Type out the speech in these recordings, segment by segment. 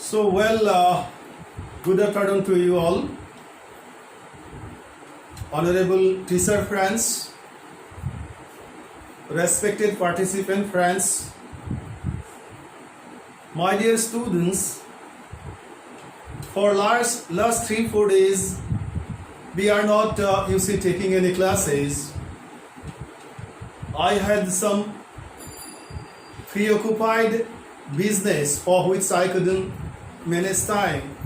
Good afternoon to you all, honorable teacher friends, respected participant friends, my dear students. For last 3-4 days, we are not taking any classes. I had some preoccupied business for which I couldn't manage time.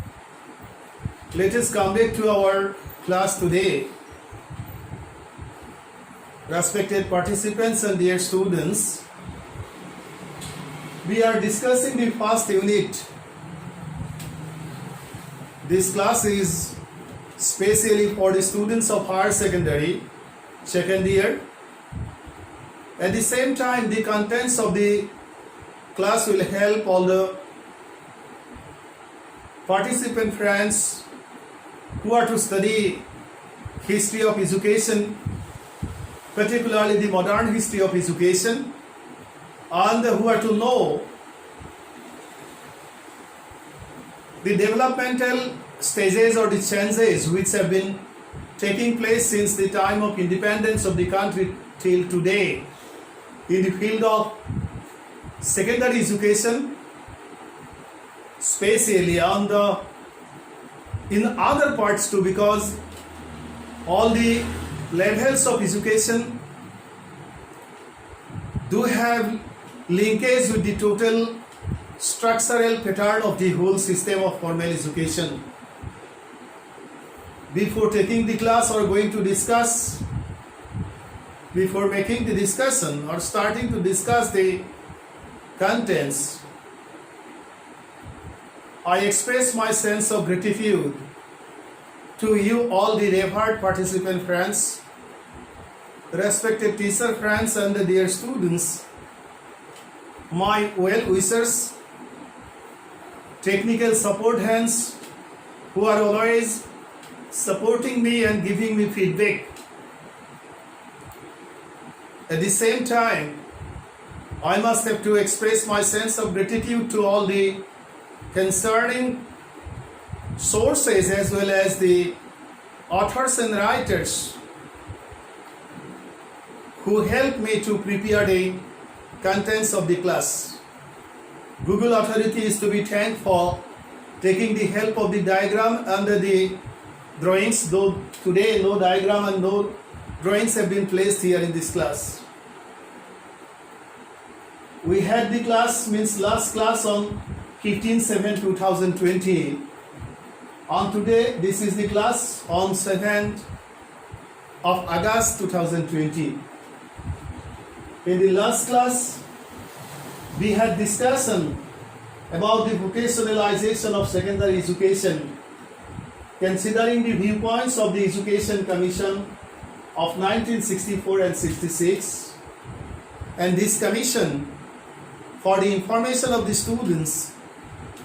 Let us come back to our class today. Respected participants and dear students, we are discussing the first unit. This class is specially for the students of higher secondary, second year. At the same time, the contents of the class will help all the participant friends who are to study history of education, particularly the modern history of education, and who are to know the developmental stages or the changes which have been taking place since the time of independence of the country till today in the field of secondary education, especially in other parts too, because all the levels of education do have linkage with the total structural pattern of the whole system of formal education. Before taking the class or going to discuss, before making the discussion or starting to discuss the contents, I express my sense of gratitude to you all the revered participant friends, respected teacher friends and the dear students, my well-wishers, technical support hands who are always supporting me and giving me feedback. At the same time, I must have to express my sense of gratitude to all the concerning sources as well as the authors and writers who helped me to prepare the contents of the class. Google Authority is to be thanked for taking the help of the diagram and the drawings, though today no diagram and no drawings have been placed here in this class. We had the class, last class on 15/7/2020. On today, this is the class on 7th of August 2020. In the last class, we had discussion about the vocationalization of secondary education, considering the viewpoints of the Education Commission of 1964 and 66, and this commission for the information of the students,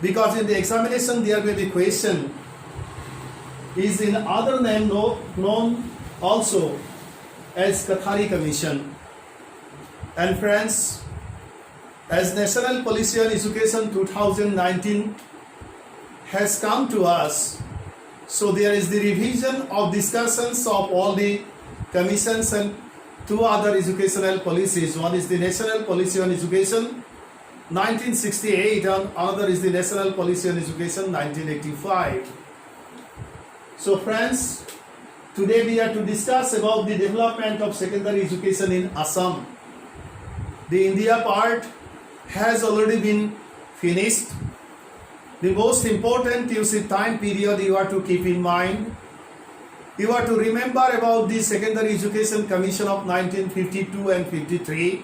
because in the examination there may be question, is in other name known also as Kathari Commission. And friends, as National Policy on Education 2019 has come to us, so there is the revision of discussions of all the commissions and two other educational policies. One is the National Policy on Education 1968 and another is the National Policy on Education 1985. So friends, today we are to discuss about the development of secondary education in Assam. The India part has already been finished. The most important time period you are to keep in mind, you are to remember about the Secondary Education Commission of 1952 and 53,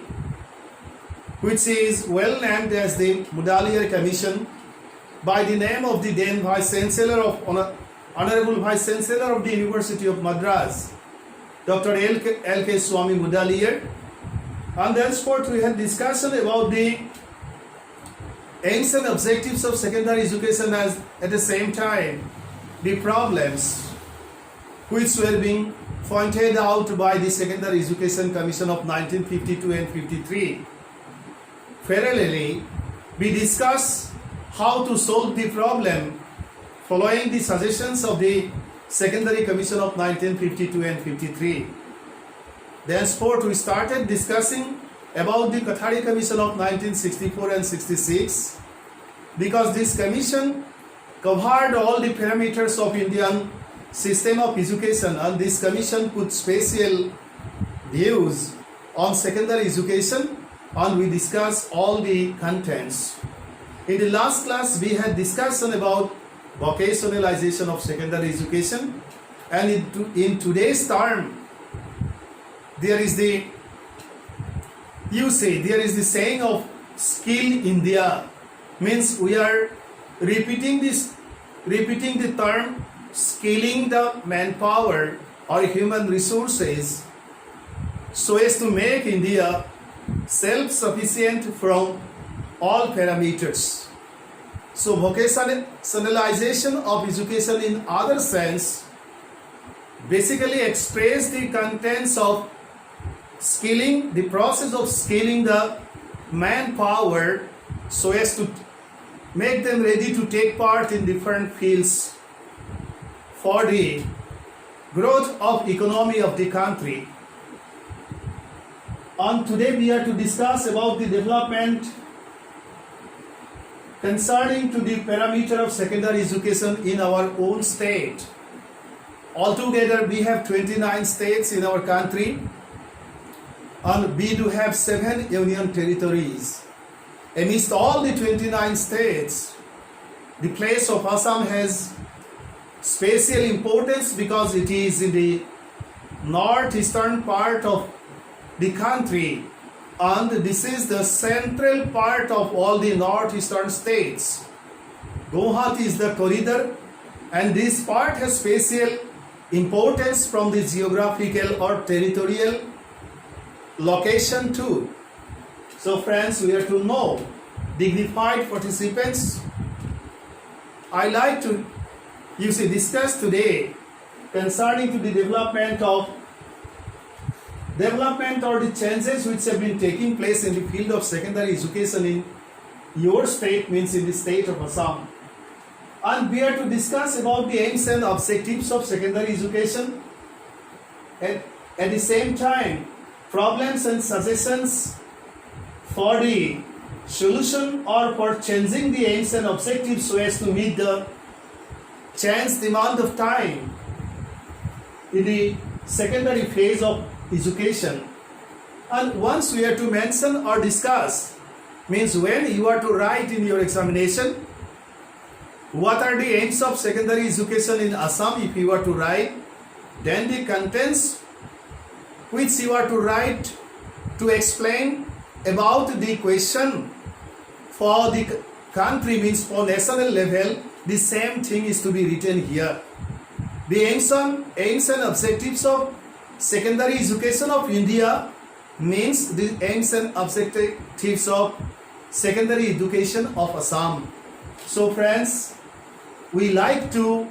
which is well named as the Mudaliar Commission by the name of the then Vice Chancellor of Honorable Vice Chancellor of the University of Madras, Dr. L.K. Swami Mudaliar. And thenceforth we had discussion about the aims and objectives of secondary education, as at the same time the problems which were being pointed out by the Secondary Education Commission of 1952 and 53. Parallelly, we discuss how to solve the problem following the suggestions of the Secondary Commission of 1952 and 53. Thenceforth, we started discussing about the Kothari Commission of 1964 and 66, because this commission covered all the parameters of Indian system of education, and this commission put special views on secondary education, and we discussed all the contents. In the last class, we had discussion about vocationalization of secondary education, and in today's term, there is the saying of Skill India, means we are repeating the term skilling the manpower or human resources so as to make India self-sufficient from all parameters. So vocationalization of education in other sense basically express the contents of skilling, the process of skilling the manpower so as to make them ready to take part in different fields for the growth of economy of the country. And today we are to discuss about the development concerning to the parameter of secondary education in our own state. Altogether we have 29 states in our country, and we do have 7 union territories. Amidst all the 29 states, the place of Assam has special importance because it is in the northeastern part of the country, and this is the central part of all the northeastern states. Guwahati is the corridor, and this part has special importance from the geographical or territorial location too. So friends, we are to know, dignified participants, I like to discuss today concerning to the development or the changes which have been taking place in the field of secondary education in your state, means in the state of Assam. And we are to discuss about the aims and objectives of secondary education, and at the same time problems and suggestions for the solution or for changing the aims and objectives so as to meet the changed demand of time in the secondary phase of education. And once we are to mention or discuss, means when you are to write in your examination what are the aims of secondary education in Assam, if you are to write, then the contents which you are to write to explain about the question for the country, means for national level, the same thing is to be written here. The aims and objectives of secondary education of India means the aims and objectives of secondary education of Assam. So friends, we like to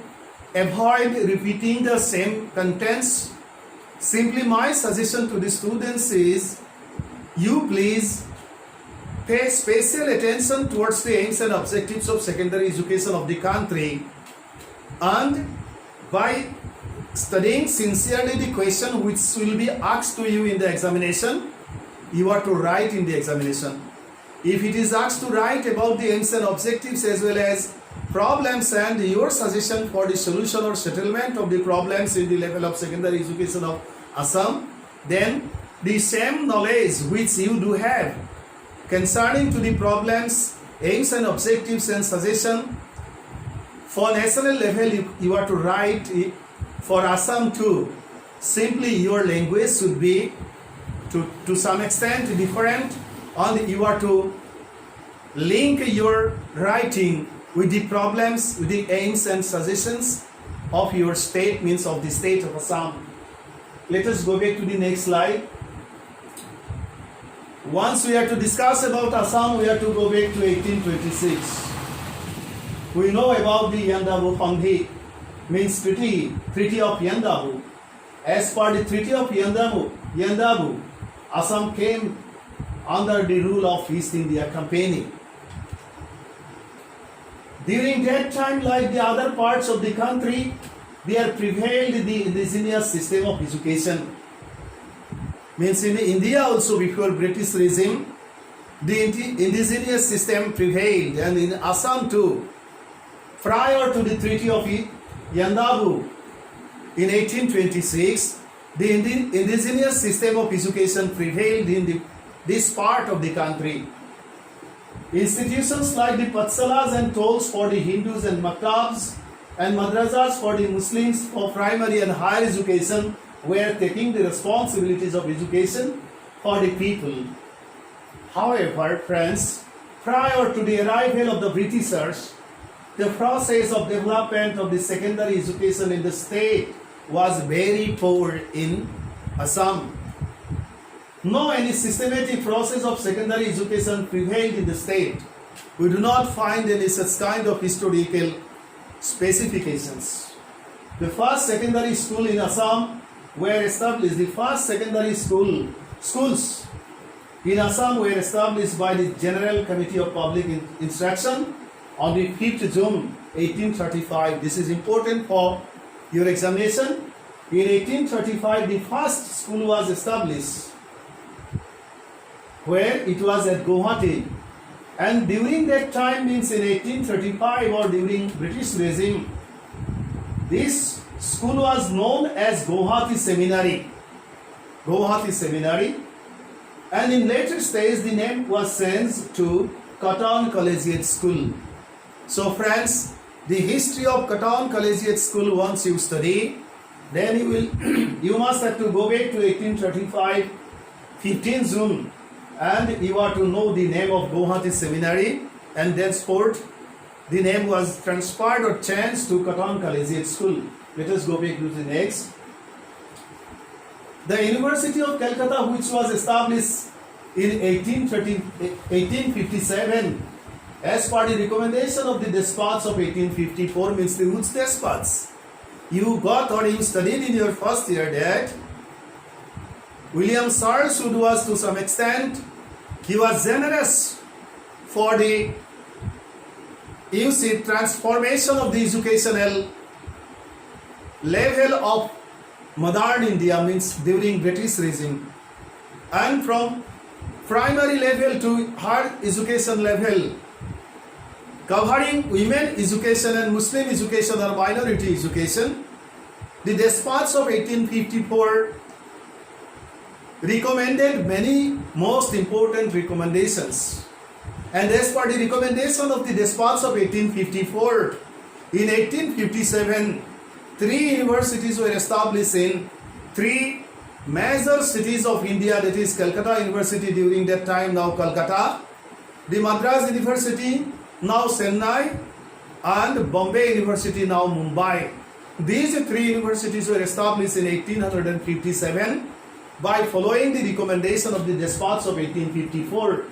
avoid repeating the same contents. Simply my suggestion to the students is, you please pay special attention towards the aims and objectives of secondary education of the country, and by studying sincerely the question which will be asked to you in the examination, you are to write in the examination. If it is asked to write about the aims and objectives as well as problems and your suggestion for the solution or settlement of the problems in the level of secondary education of Assam, then the same knowledge which you do have concerning to the problems, aims and objectives and suggestion for national level, you are to write for Assam too. Simply your language should be to some extent different, and you are to link your writing with the problems, with the aims and suggestions of your state, means of the state of Assam. Let us go back to the next slide. Once we are to discuss about Assam, we are to go back to 1826. We know about the Yandabu Sandhi, means Treaty of Yandabu. As per the Treaty of Yandabu, Assam came under the rule of East India Company. During that time, like the other parts of the country, there prevailed the indigenous system of education. Means in India also before British regime, the indigenous system prevailed, and in Assam too. Prior to the Treaty of Yandabu in 1826, the indigenous system of education prevailed in this part of the country. Institutions like the Patsalas and tolls for the Hindus and maktabs and madrasas for the Muslims for primary and higher education were taking the responsibilities of education for the people. However, friends, prior to the arrival of the Britishers, the process of development of the secondary education in the state was very poor in Assam. No any systematic process of secondary education prevailed in the state. We do not find any such kind of historical specifications. The first secondary school in Assam were established. The first secondary schools in Assam were established by the General Committee of Public Instruction on the 5th June 1835. This is important for your examination. In 1835, the first school was established, where it was at Guwahati, and during that time, means in 1835 or during British regime, this school was known as Guwahati Seminary. Guwahati Seminary, and in later stage the name was changed to Cotton Collegiate School. So friends, the history of Cotton Collegiate School, once you study, then you must have to go back to 1835, 15 June, and you are to know the name of Guwahati Seminary, and thenceforth the name was transferred or changed to Cotton Collegiate School. Let us go back to the next. The University of Calcutta, which was established in 1857 as per the recommendation of the despots of 1854, means the which despots? You got or you studied in your first year that William Sarswood was, to some extent, he was generous for the transformation of the educational level of modern India, means during British regime, and from primary level to higher education level, covering women education and Muslim education or minority education. The despots of 1854 recommended many most important recommendations, and as per the recommendation of the despots of 1854, in 1857 3 universities were established in 3 major cities of India, that is Calcutta University during that time, now Calcutta, the Madras University, now Chennai, and Bombay University, now Mumbai. These 3 universities were established in 1857 by following the recommendation of the despots of 1854.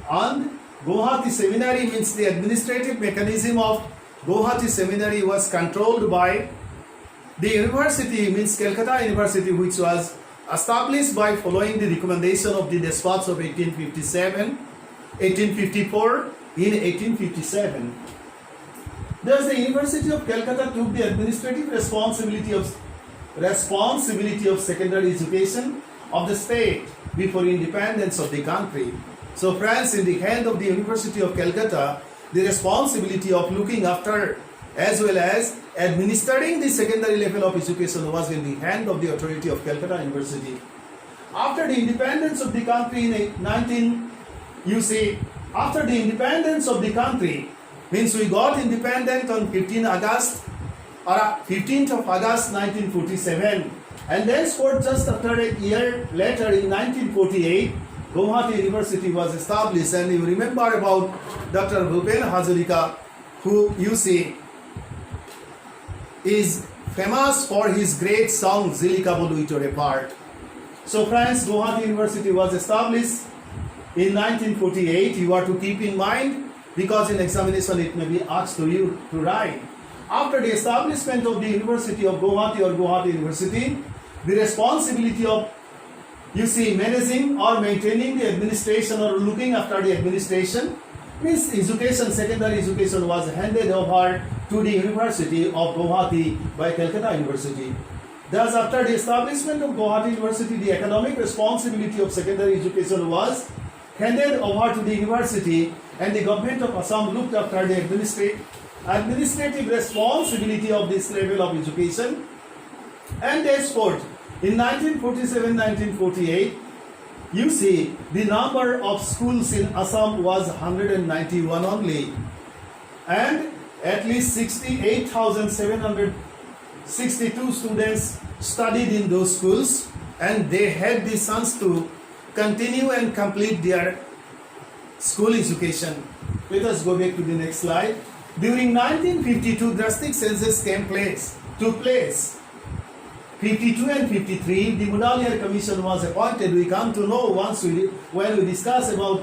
And Guwahati Seminary, means the administrative mechanism of Guwahati Seminary was controlled by the university, means Calcutta University, which was established by following the recommendation of the despots of 1854 in 1857. Thus, the University of Calcutta took the administrative responsibility of secondary education of the state before independence of the country. So friends, in the hand of the University of Calcutta, the responsibility of looking after as well as administering the secondary level of education was in the hand of the authority of Calcutta University. After the independence of the country after the independence of the country, means we got independent on 15th of August 1947, and thenceforth just after a year later in 1948, Guwahati University was established. And you remember about Dr. Bhupen Hazarika, who is famous for his great song Zilika Bolu Itore Part. So friends, Guwahati University was established in 1948. You are to keep in mind, because in examination it may be asked to you to write. After the establishment of the University of Guwahati or Guwahati University, the responsibility of managing or maintaining the administration or looking after the administration Means education, secondary education was handed over to the University of Guwahati by Calcutta University. Thus, after the establishment of Guwahati University, the economic responsibility of secondary education was handed over to the university, and the government of Assam looked after the administrative responsibility of this level of education. And henceforth, in 1947-1948, you see the number of schools in Assam was 191 only, and at least 68,762 students studied in those schools, and they had the chance to continue and complete their school education. Let us go back to the next slide. During 1952, drastic census took place. 52 and 53, the Mudaliar Commission was appointed. We come to know when we discuss about,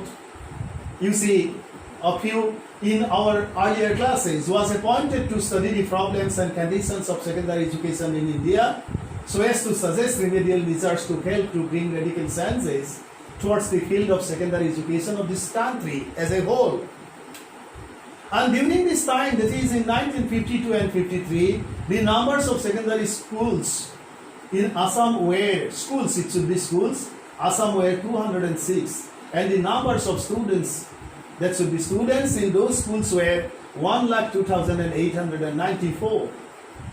you see, a few in our earlier classes, was appointed to study the problems and conditions of secondary education in India, so as to suggest remedial measures to help to bring radical changes towards the field of secondary education of this country as a whole. And during this time, that is in 1952 and 53, the numbers of secondary schools in Assam were Assam were 206, and the numbers of students that should be students in those schools were 1,02,894.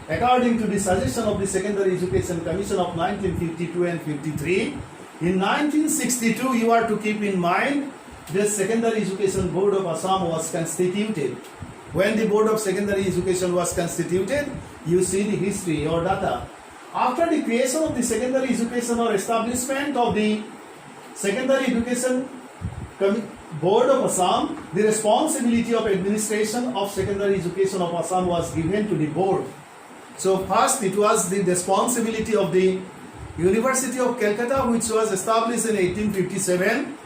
According to the suggestion of the Secondary Education Commission of 1952 and 53, in 1962, you are to keep in mind the Secondary Education Board of Assam was constituted. When the Board of Secondary Education was constituted, you see the history or data. After the creation of the secondary education or establishment of the Secondary Education Board of Assam, the responsibility of administration of secondary education of Assam was given to the board. So first it was the responsibility of the University of Calcutta, which was established in 1857.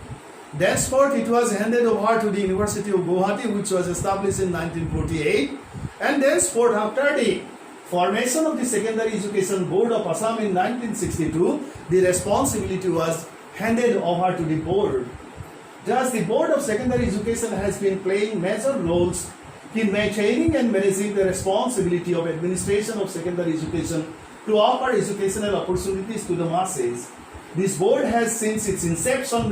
Thenceforth it was handed over to the University of Guwahati, which was established in 1948. And thenceforth, after the formation of the Secondary Education Board of Assam in 1962, the responsibility was handed over to the board. Thus, the Board of Secondary Education has been playing major roles in maintaining and managing the responsibility of administration of secondary education to offer educational opportunities to the masses. This board has, since its inception,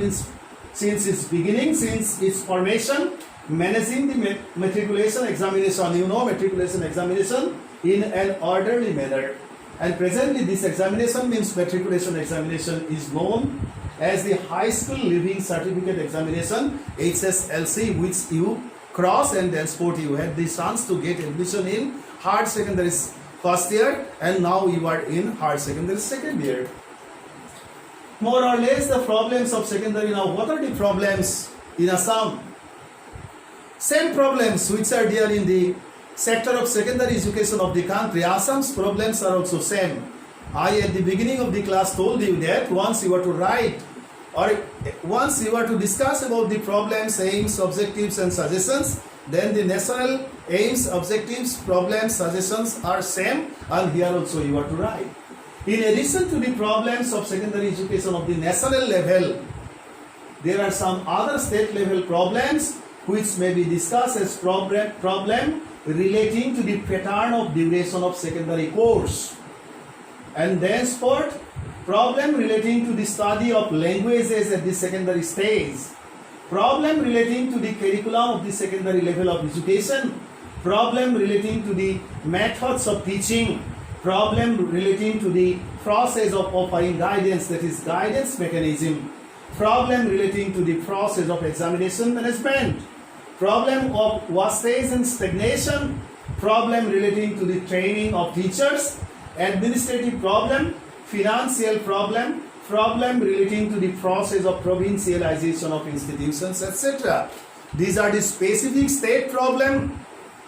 since its beginning, since its formation, managing the matriculation examination, matriculation examination in an orderly manner. And presently this examination means matriculation examination is known as the High School Leaving Certificate Examination, HSLC, which you cross and thenceforth you had the chance to get admission in higher secondary first year, and now you are in higher secondary second year. More or less the problems of secondary. Now what are the problems in Assam? Same problems which are there in the sector of secondary education of the country. Assam's problems are also same. I at the beginning of the class told you that once you are to write or once you are to discuss about the problems, aims, objectives and suggestions, then the national aims, objectives, problems, suggestions are same, and here also you are to write. In addition to the problems of secondary education of the national level, there are some other state level problems which may be discussed as problem relating to the pattern of duration of secondary course, and thenceforth problem relating to the study of languages at the secondary stage, problem relating to the curriculum of the secondary level of education, problem relating to the methods of teaching, problem relating to the process of offering guidance, that is guidance mechanism, problem relating to the process of examination management, problem of wastage and stagnation, problem relating to the training of teachers, administrative problem, financial problem, problem relating to the process of provincialization of institutions, etc. These are the specific state problem.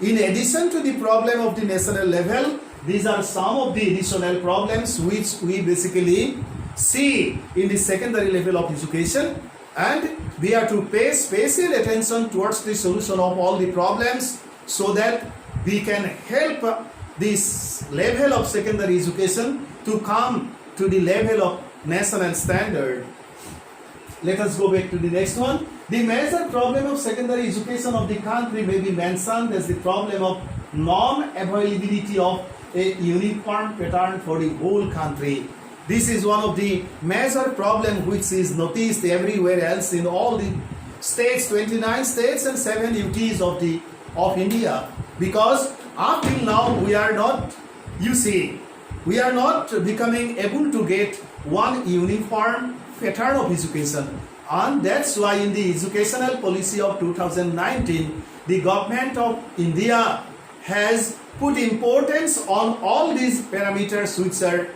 In addition to the problem of the national level, these are some of the additional problems which we basically see in the secondary level of education, and we are to pay special attention towards the solution of all the problems so that we can help this level of secondary education to come to the level of national standard. Let us go back to the next one. The major problem of secondary education of the country may be mentioned as the problem of non-availability of a uniform pattern for the whole country. This is one of the major problems which is noticed everywhere else in all the states, 29 states and 7 UTs of India. Because up till now we are not, we are not becoming able to get one uniform pattern of education. And that's why in the educational policy of 2019, the government of India has put importance on all these parameters which are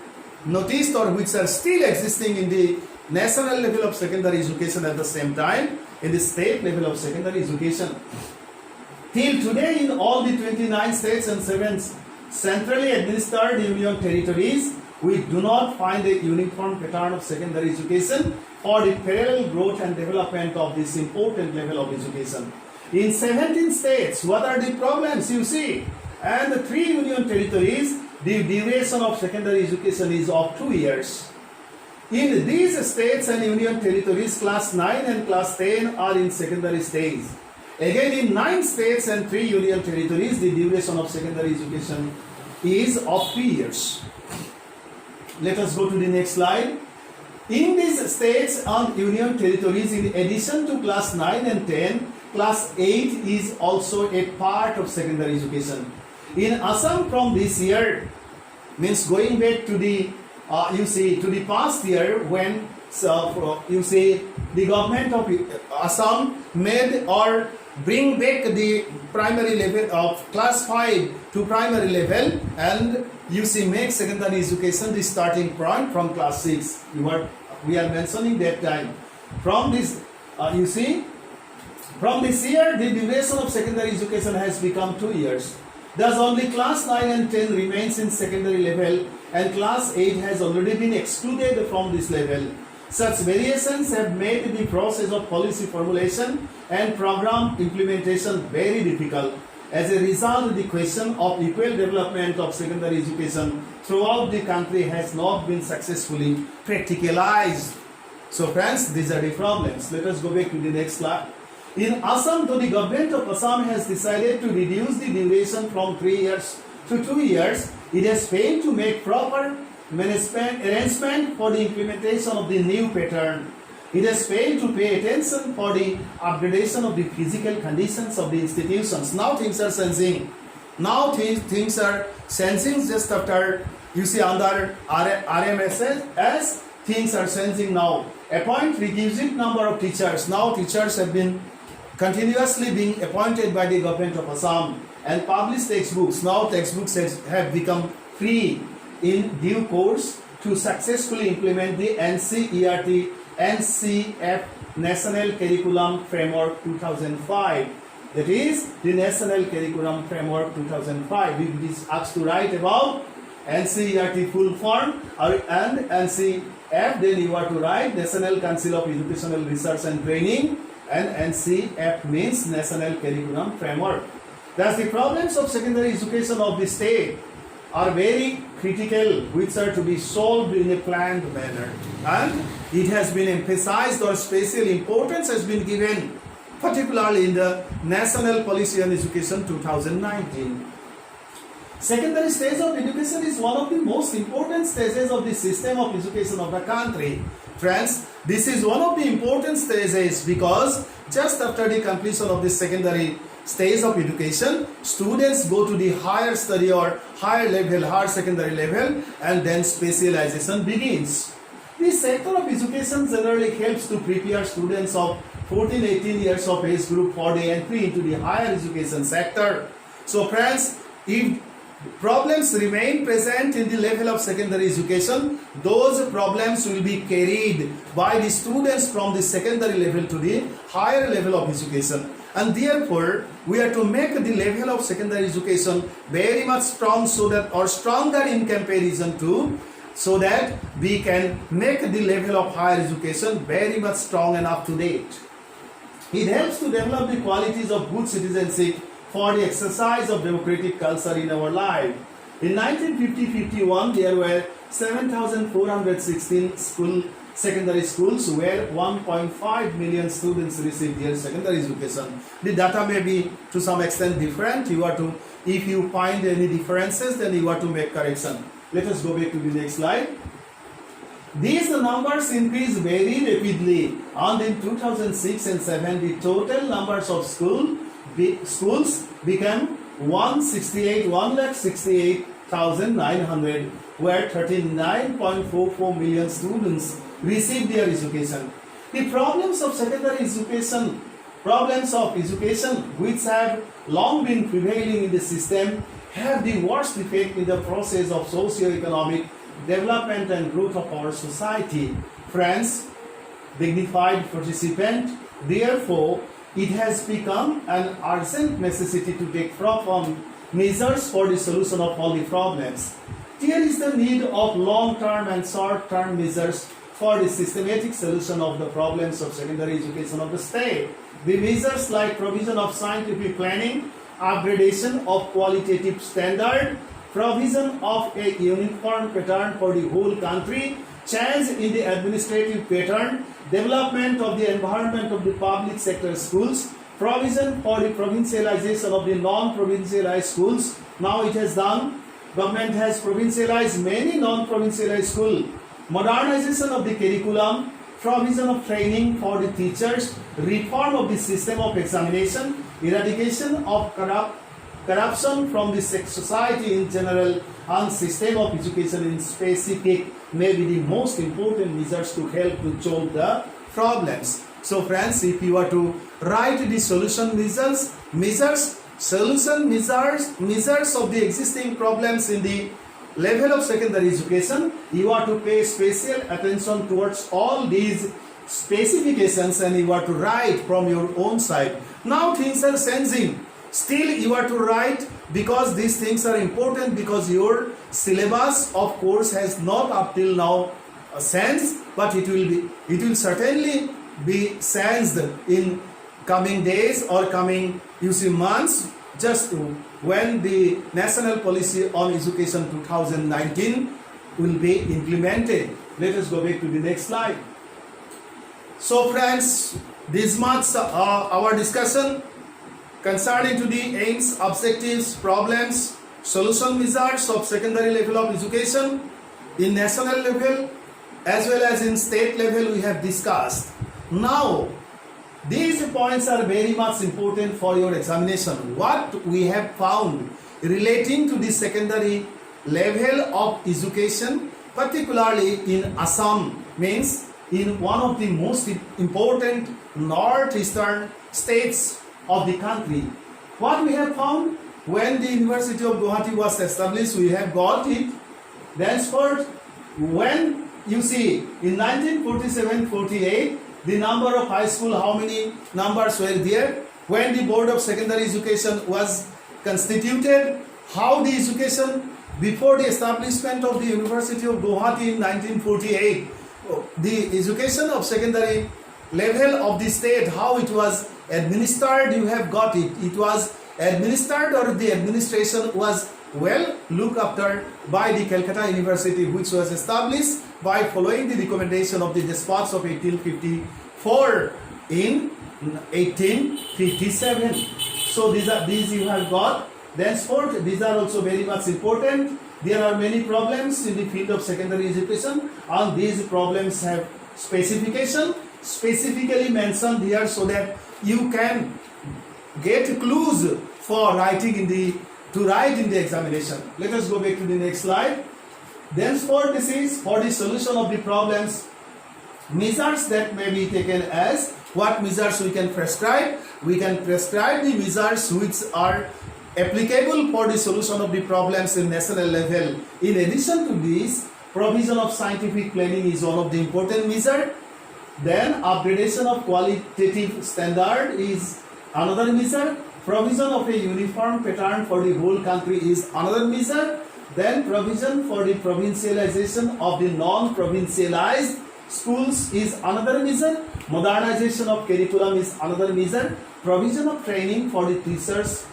noticed or which are still existing in the national level of secondary education, at the same time in the state level of secondary education. Till today, in all the 29 states and 7 centrally administered union territories, we do not find a uniform pattern of secondary education for the parallel growth and development of this important level of education. In 17 states, what are the problems you see? And the 3 union territories, the duration of secondary education is of 2 years. In these states and union territories, class 9 and class 10 are in secondary stage. Again, in 9 states and 3 union territories, the duration of secondary education is of 3 years. Let us go to the next slide. In these states and union territories, in addition to class 9 and 10, class 8 is also a part of secondary education. In Assam from this year, means going back to the to the past year, when the government of Assam made or bring back the primary level of class 5 to primary level, and make secondary education the starting point from class 6. We are mentioning that time. From this, from this year, the duration of secondary education has become 2 years. Thus, only class 9 and 10 remains in secondary level, and class 8 has already been excluded from this level. Such variations have made the process of policy formulation and program implementation very difficult. As a result, the question of equal development of secondary education throughout the country has not been successfully practicalized. So friends, these are the problems. Let us go back to the next slide. In Assam, though the government of Assam has decided to reduce the duration from 3 years to 2 years, it has failed to make proper management arrangement for the implementation of the new pattern. It has failed to pay attention for the upgradation of the physical conditions of the institutions. Now things are changing. Now things are changing just after, under RMSS, things are changing now. Appoint requisite number of teachers. Now teachers have been continuously being appointed by the government of Assam, and publish textbooks. Now textbooks have become free in due course to successfully implement the NCERT NCF National Curriculum Framework 2005. That is the National Curriculum Framework 2005. If it is asked to write about NCERT full form and NCF, then you are to write National Council of Educational Research and Training, and NCF means National Curriculum Framework. Thus, the problems of secondary education of the state are very critical, which are to be solved in a planned manner. And it has been emphasized, or special importance has been given, particularly in the National Policy on Education 2019. Secondary stage of education is one of the most important stages of the system of education of the country. Friends, this is one of the important stages because just after the completion of the secondary stage of education, students go to the higher study or higher secondary level, and then specialization begins. This sector of education generally helps to prepare students of 14-18 years of age group for the entry into the higher education sector. So friends, if problems remain present in the level of secondary education, those problems will be carried by the students from the secondary level to the higher level of education. And therefore, we are to make the level of secondary education very much strong, so that, or stronger in comparison to, so that we can make the level of higher education very much strong and up to date. It helps to develop the qualities of good citizenship for the exercise of democratic culture in our life. In 1950-51, there were 7,416 school secondary schools where 1.5 million students receive their secondary education. The data may be to some extent different. If you find any differences, then you have to make correction. Let us go back to the next slide. These numbers increase very rapidly, and in 2006 and 7 the total numbers of schools became 1,68,900, where 39.44 million students received their education. The problems of education which have long been prevailing in the system have the worst effect in the process of socio-economic development and growth of our society. Friends, dignified participant, therefore, it has become an urgent necessity to take proper measures for the solution of all the problems. There is the need of long-term and short-term measures for the systematic solution of the problems of secondary education of the state. The measures like provision of scientific planning, upgradation of qualitative standard, provision of a uniform pattern for the whole country, change in the administrative pattern, development of the environment of the public sector schools, provision for the provincialization of the non-provincialized schools. Now it has done. Government has provincialized many non-provincialized schools. Modernization of the curriculum, provision of training for the teachers, reform of the system of examination, eradication of corruption from the society in general, and system of education in specific may be the most important measures to help to solve the problems. So friends, if you are to write the solution measures of the existing problems in the level of secondary education, you are to pay special attention towards all these specifications and you are to write from your own side. Now things are changing. Still you are to write because these things are important, because your syllabus of course has not up till now changed, but it will certainly be changed in coming days or coming months, just when the National Policy on Education 2019 will be implemented. Let us go back to the next slide. So friends, this much our discussion concerning to the aims, objectives, problems, solution measures of secondary level of education in national level as well as in state level we have discussed. Now, these points are very much important for your examination. What we have found relating to the secondary level of education, particularly in Assam, means in one of the most important northeastern states of the country. What we have found, when the University of Guwahati was established, we have got it. Thenceforth, when you see in 1947-48, the number of high school, how many numbers were there? When the Board of Secondary Education was constituted, how the education before the establishment of the University of Guwahati in 1948, the education of secondary level of the state, how it was administered, you have got it. It was administered, or the administration was well looked after by the Calcutta University, which was established by following the recommendation of the Despatch of 1854 in 1857. So these you have got. Thenceforth, these are also very much important. There are many problems in the field of secondary education, and these problems have specifically mentioned here so that you can get clues for writing to write in the examination. Let us go back to the next slide. Thenceforth, this is for the solution of the problems, measures that may be taken as what measures we can prescribe. We can prescribe the measures which are applicable for the solution of the problems in national level. In addition to this, provision of scientific planning is one of the important measures. Then upgradation of qualitative standard is another measure. Provision of a uniform pattern for the whole country is another measure. Then provision for the provincialization of the non-provincialized schools is another measure. Modernization of curriculum is another measure. Provision of training for the teachers,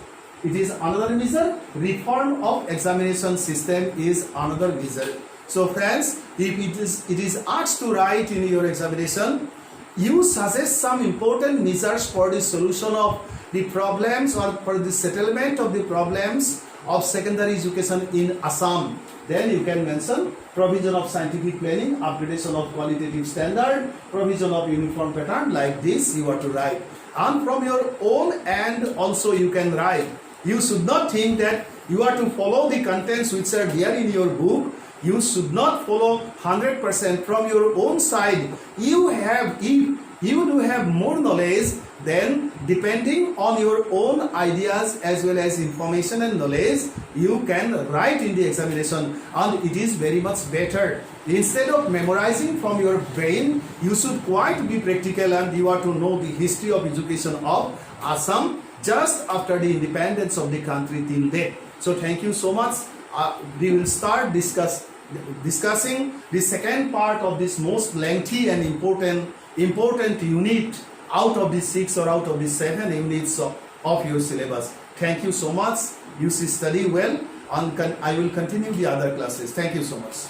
it is another measure. Reform of examination system is another measure. So friends, if it is asked to write in your examination, you suggest some important measures for the solution of the problems or for the settlement of the problems of secondary education in Assam. Then you can mention provision of scientific planning, upgradation of qualitative standard, provision of uniform pattern. Like this you are to write. And from your own end also you can write. You should not think that you are to follow the contents which are there in your book. You should not follow 100% from your own side. If you do have more knowledge, then depending on your own ideas as well as information and knowledge, you can write in the examination, and it is very much better. Instead of memorizing from your brain, you should quite be practical, and you are to know the history of education of Assam just after the independence of the country till date. So thank you so much. We will start discussing the second part of this most lengthy and important unit out of the 6 or out of the 7 units of your syllabus. Thank you so much. You should study well, and I will continue the other classes. Thank you so much.